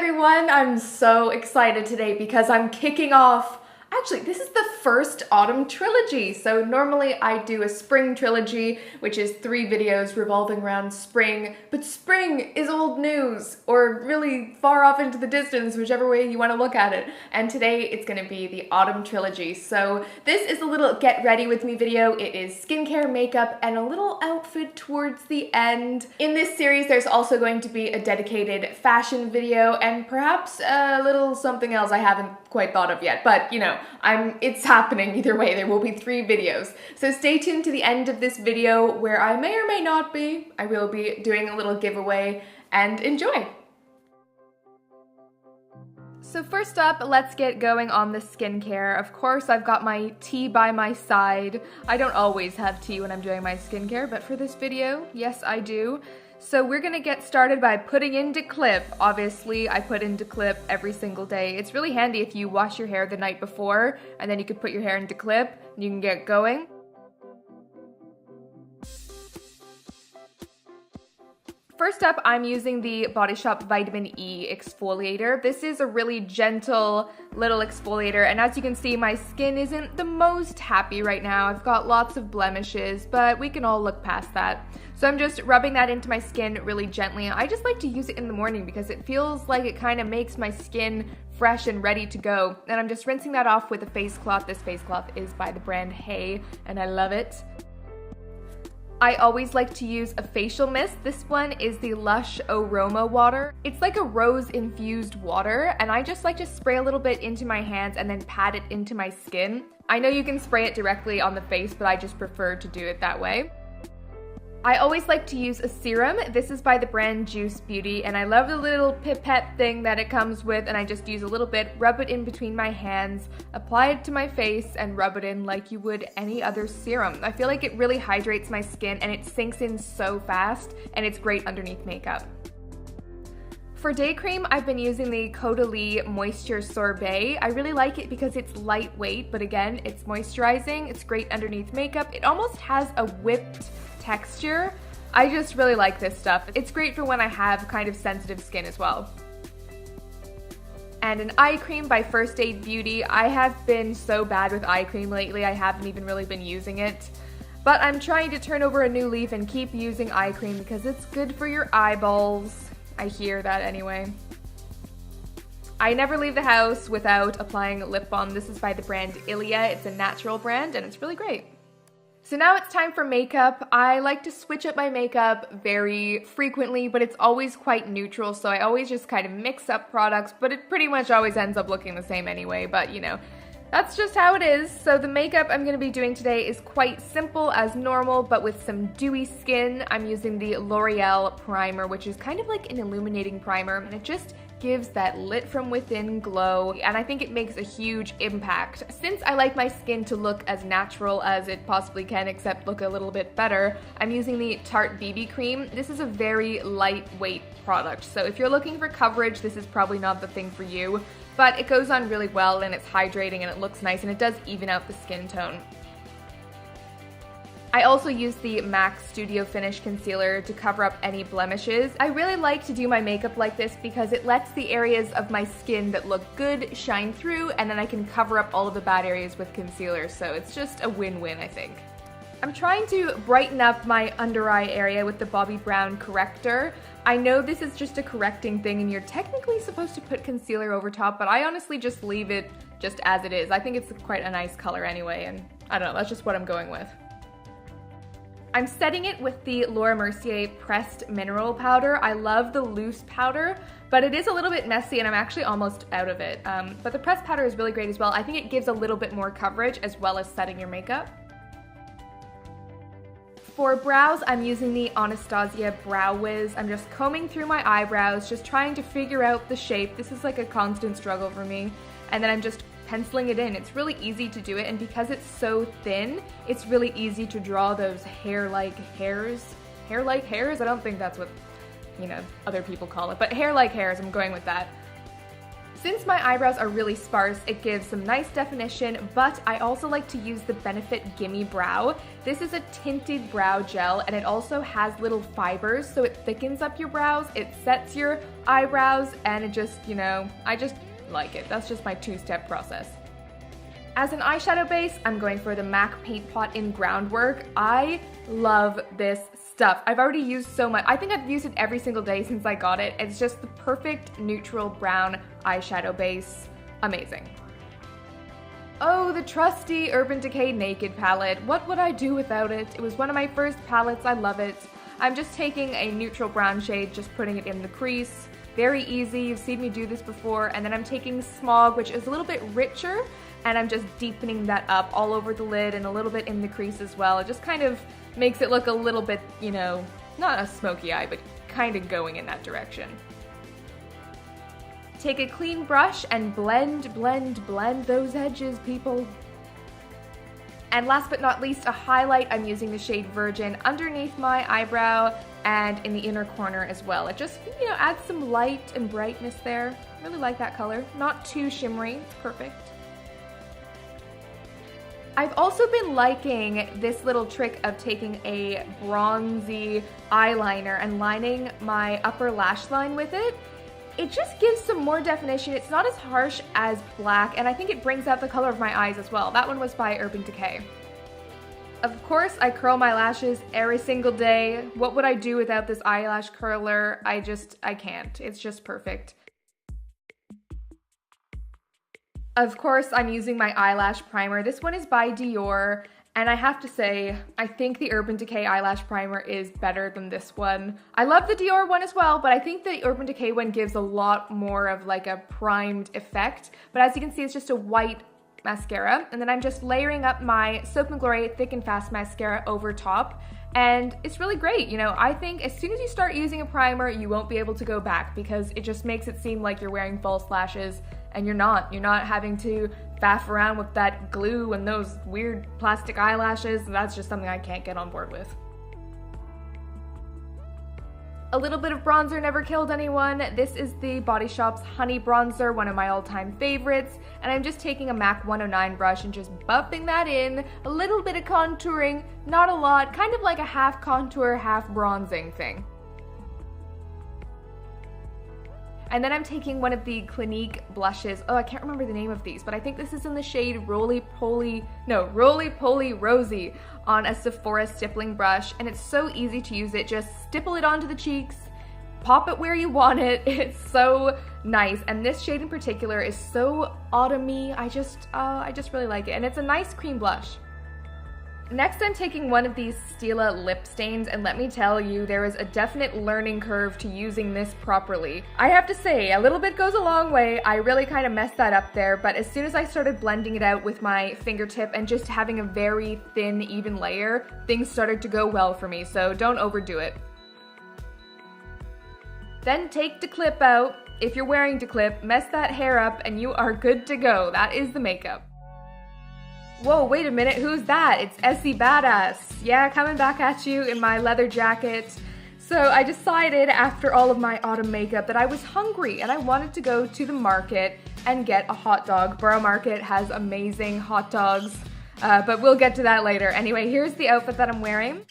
everyone! I'm so excited today because I'm kicking off, actually this is the first Autumn Trilogy. So normally I do a Spring Trilogy, which is 3 videos revolving around spring, but spring is old news, or really far off into the distance, whichever way you want to look at it. And today it's going to be the Autumn Trilogy. So this is a little get ready with me video. It is skincare, makeup, and a little outfit towards the end. In this series there's also going to be a dedicated fashion video and perhaps a little something else I haven't quite thought of yet, but you know, it's happening either way. There will be 3 videos. So stay tuned to the end of this video where I may or may not be. I will be doing a little giveaway, and enjoy. So first up, let's get going on the skincare. Of course, I've got my tea by my side. I don't always have tea when I'm doing my skincare, but for this video, yes, I do. So we're gonna get started by putting into clip. Obviously, I put into clip every single day. It's really handy if you wash your hair the night before, and then you could put your hair into clip, and you can get going. First up, I'm using the Body Shop Vitamin E Exfoliator. This is a really gentle little exfoliator, and as you can see, my skin isn't the most happy right now. I've got lots of blemishes, but we can all look past that. So I'm just rubbing that into my skin really gently. I just like to use it in the morning because it feels like it kind of makes my skin fresh and ready to go. And I'm just rinsing that off with a face cloth. This face cloth is by the brand Hey, and I love it. I always like to use a facial mist. This one is the LUSH Roma water. It's like a rose infused water, and I just like to spray a little bit into my hands and then pat it into my skin. I know you can spray it directly on the face, but I just prefer to do it that way. I always like to use a serum. This is by the brand Juice Beauty, and I love the little pipette thing that it comes with, and I just use a little bit, rub it in between my hands, apply it to my face, and rub it in like you would any other serum. I feel like it really hydrates my skin, and it sinks in so fast, and it's great underneath makeup. For day cream, I've been using the Caudalie Moisture Sorbet. I really like it because it's lightweight, but again, it's moisturizing, it's great underneath makeup. It almost has a whipped texture. I just really like this stuff. It's great for when I have kind of sensitive skin as well. And an eye cream by First Aid Beauty. I have been so bad with eye cream lately, I haven't even really been using it. But I'm trying to turn over a new leaf and keep using eye cream because it's good for your eyeballs. I hear that anyway. I never leave the house without applying lip balm. This is by the brand Ilia. It's a natural brand and it's really great. So now it's time for makeup. I like to switch up my makeup very frequently, but it's always quite neutral, so I always just kind of mix up products, but it pretty much always ends up looking the same anyway, but you know, that's just how it is. So the makeup I'm going to be doing today is quite simple as normal, but with some dewy skin. I'm using the L'Oreal primer, which is kind of like an illuminating primer, and it just gives that lit from within glow, and I think it makes a huge impact. Since I like my skin to look as natural as it possibly can, except look a little bit better, I'm using the Tarte BB cream. This is a very lightweight product, so if you're looking for coverage, this is probably not the thing for you, but it goes on really well and it's hydrating and it looks nice and it does even out the skin tone. I also use the MAC Studio Finish Concealer to cover up any blemishes. I really like to do my makeup like this because it lets the areas of my skin that look good shine through, and then I can cover up all of the bad areas with concealer, so it's just a win-win, I think. I'm trying to brighten up my under eye area with the Bobbi Brown Corrector. I know this is just a correcting thing and you're technically supposed to put concealer over top, but I honestly just leave it just as it is. I think it's quite a nice color anyway, and I don't know, that's just what I'm going with. I'm setting it with the Laura Mercier Pressed Mineral Powder. I love the loose powder, but it is a little bit messy and I'm actually almost out of it. But the pressed powder is really great as well. I think it gives a little bit more coverage as well as setting your makeup. For brows, I'm using the Anastasia Brow Wiz. I'm just combing through my eyebrows, just trying to figure out the shape. This is like a constant struggle for me. And then I'm just penciling it in. It's really easy to do it, and because it's so thin, it's really easy to draw those hair-like hairs. Hair-like hairs? I don't think that's what, you know, other people call it, but hair-like hairs, I'm going with that. Since my eyebrows are really sparse, it gives some nice definition, but I also like to use the Benefit Gimme Brow. This is a tinted brow gel, and it also has little fibers, so it thickens up your brows, it sets your eyebrows, and it just, you know, I just like it. That's just my two-step process. As an eyeshadow base, I'm going for the MAC Paint Pot in Groundwork. I love this stuff. I've already used so much. I think I've used it every single day since I got it. It's just the perfect neutral brown eyeshadow base. Amazing. Oh, the trusty Urban Decay Naked palette. What would I do without it? It was one of my first palettes. I love it. I'm just taking a neutral brown shade, just putting it in the crease. Very easy. You've seen me do this before. And then I'm taking Smog, which is a little bit richer, and I'm just deepening that up all over the lid and a little bit in the crease as well. It just kind of makes it look a little bit, you know, not a smoky eye, but kind of going in that direction. Take a clean brush and blend, blend, blend those edges, people. And last but not least, a highlight. I'm using the shade Virgin underneath my eyebrow and in the inner corner as well. It just, you know, adds some light and brightness there. Really like that color. Not too shimmery, it's perfect. I've also been liking this little trick of taking a bronzy eyeliner and lining my upper lash line with it. It just gives some more definition. It's not as harsh as black, and I think it brings out the color of my eyes as well. That one was by Urban Decay. Of course, I curl my lashes every single day. What would I do without this eyelash curler? I can't. It's just perfect. Of course, I'm using my eyelash primer. This one is by Dior, and I have to say, I think the Urban Decay eyelash primer is better than this one. I love the Dior one as well, but I think the Urban Decay one gives a lot more of like a primed effect. But as you can see, it's just a white mascara, and then I'm just layering up my Soap & Glory Thick and Fast mascara over top. And it's really great. You know, I think as soon as you start using a primer, you won't be able to go back because it just makes it seem like you're wearing false lashes, and you're not. You're not having to faff around with that glue and those weird plastic eyelashes. That's just something I can't get on board with. A little bit of bronzer never killed anyone. This is the Body Shop's Honey Bronzer, one of my all-time favorites. And I'm just taking a MAC 109 brush and just buffing that in. A little bit of contouring, not a lot, kind of like a half contour, half bronzing thing. And then I'm taking one of the Clinique blushes. Oh, I can't remember the name of these, but I think this is in the shade Roly Poly Rosy on a Sephora stippling brush. And it's so easy to use it. Just stipple it onto the cheeks, pop it where you want it. It's so nice. And this shade in particular is so autumny. I just really like it. And it's a nice cream blush. Next, I'm taking one of these Stila lip stains, and let me tell you, there is a definite learning curve to using this properly. I have to say, a little bit goes a long way. I really kind of messed that up there, but as soon as I started blending it out with my fingertip and just having a very thin, even layer, things started to go well for me, so don't overdo it. Then take the clip out. If you're wearing the clip, mess that hair up, and you are good to go. That is the makeup. Whoa, wait a minute, who's that? It's Essie Badass. Yeah, coming back at you in my leather jacket. So I decided after all of my autumn makeup that I was hungry and I wanted to go to the market and get a hot dog. Borough Market has amazing hot dogs, but we'll get to that later. Anyway, here's the outfit that I'm wearing.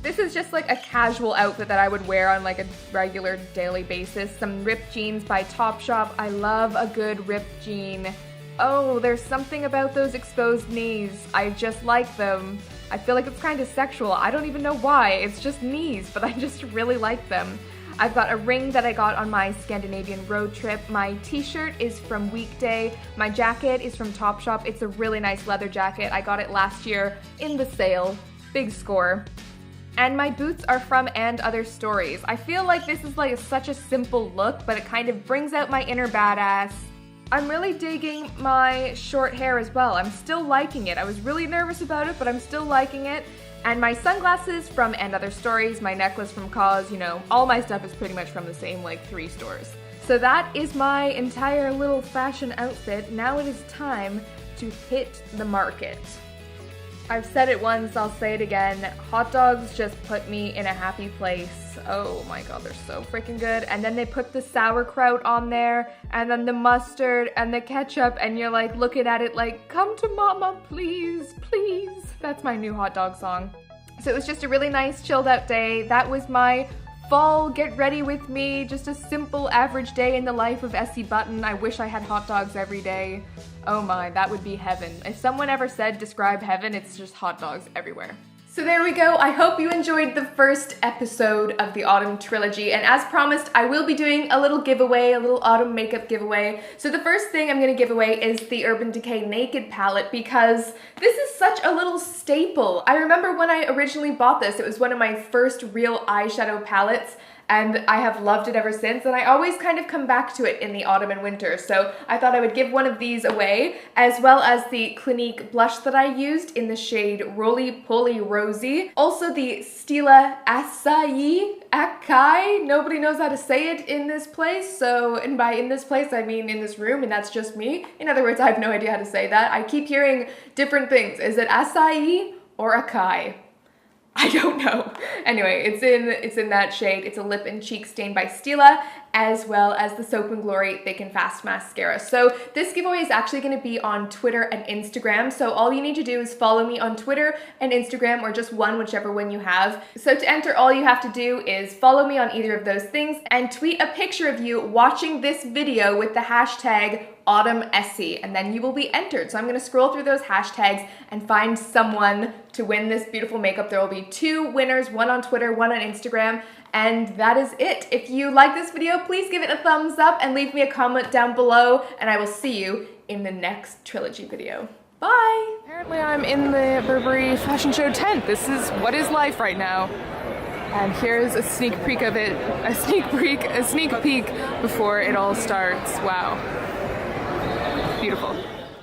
This is just like a casual outfit that I would wear on like a regular daily basis. Some ripped jeans by Topshop. I love a good ripped jean. Oh, there's something about those exposed knees. I just like them. I feel like it's kind of sexual. I don't even know why. It's just knees, but I just really like them. I've got a ring that I got on my Scandinavian road trip. My t-shirt is from Weekday. My jacket is from Topshop. It's a really nice leather jacket. I got it last year in the sale. Big score. And my boots are from And Other Stories. I feel like this is like such a simple look, but it kind of brings out my inner badass. I'm really digging my short hair as well. I'm still liking it. I was really nervous about it, but I'm still liking it. And my sunglasses from And Other Stories, my necklace from Cause, you know, all my stuff is pretty much from the same like 3 stores. So that is my entire little fashion outfit. Now it is time to hit the market. I've said it once, I'll say it again. Hot dogs just put me in a happy place. Oh my god, they're so freaking good. And then they put the sauerkraut on there, and then the mustard and the ketchup, and you're like looking at it like, come to mama, please, please. That's my new hot dog song. So it was just a really nice chilled out day. That was my fall get ready with me, just a simple average day in the life of Essie Button. I wish I had hot dogs every day. Oh my, that would be heaven. If someone ever said describe heaven, it's just hot dogs everywhere. So there we go. I hope you enjoyed the first episode of the Autumn Trilogy, and as promised, I will be doing a little giveaway, a little autumn makeup giveaway. So the first thing I'm gonna give away is the Urban Decay Naked palette, because this is such a little staple. I remember when I originally bought this, it was one of my first real eyeshadow palettes, and I have loved it ever since, and I always kind of come back to it in the autumn and winter, so I thought I would give one of these away, as well as the Clinique blush that I used in the shade Roly Poly Rosy. Also the Stila Acai, nobody knows how to say it in this place, so, and by in this place I mean in this room, and that's just me. In other words, I have no idea how to say that. I keep hearing different things. Is it acai or acai? I don't know. Anyway, it's in that shade. It's a lip and cheek stain by Stila, as well as the Soap and Glory Thick and Fast Mascara. So this giveaway is actually going to be on Twitter and Instagram. So all you need to do is follow me on Twitter and Instagram, or just one, whichever one you have. So to enter, all you have to do is follow me on either of those things and tweet a picture of you watching this video with the hashtag Autumn Essie, and then you will be entered. So I'm going to scroll through those hashtags and find someone to win this beautiful makeup. There will be 2 winners, one on Twitter, one on Instagram, and that is it. If you like this video, please give it a thumbs up and leave me a comment down below, and I will see you in the next trilogy video. Bye! Apparently I'm in the Burberry fashion show tent. This is what is life right now. And here's a sneak peek of it, a sneak peek before it all starts. Wow.